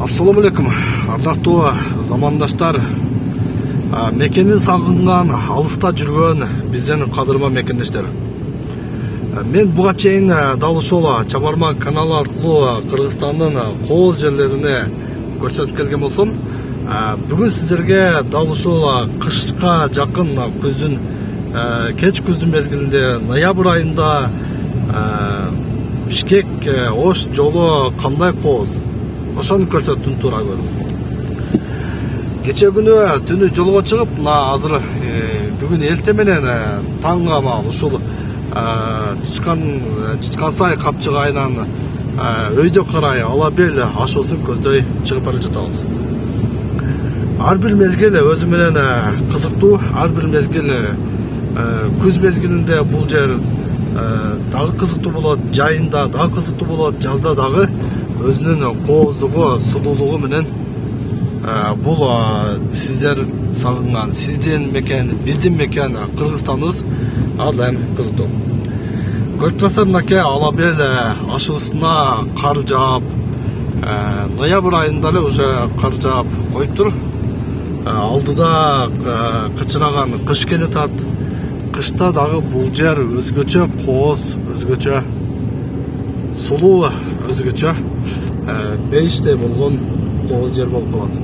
Assalamu alaikum, ардактуу замандаштар. Мекенин сагынган, алыста жүргөн биздин кадырма мекендештер. Мен буга чейин дал ушул Чабарман каналы аркылуу Кыргызстандын кооз жерлерине көрсөтүп келген болсом, бүгүн сиздерге дал ушул кышка жакын күздүн кеч күздүн мезгилинде ноябрь айында Бишкек Ош жолу кандай кооз ошону көрсөтүүнү туура көрдүм. Кече күнү түнү жолго чыгып, азыр бүгүн эртең менен таңга ушул Чычкансай капчык айынан өйдө карай ала бел ашуусун көздөй чыгып бара жатабыз. Ар бир мезгил өзү менен кызыктуу, ар бир мезгил күз мезгилинде бул жер дагы кызыктуу болот, жайында дагы кызыктуу болот, жазда дагы өзүнүн кооздугу, сулуулугу менен бул сиздер сагынган, сиздин мекен, биздин мекен Кыргызстаныбыз ар дайым кызыктуу. Көрүп турасыздар, мынакей ала бел ашуусуна кар жаап, ноябрь айында эле уже кар жаап коюптур. Алдыда кычыраган кыш келатат. Кышта дагы бул жер өзгөчө кооз, өзгөчө сулуу, өзгөчө бейиштей болгон кооз жер болуп калат.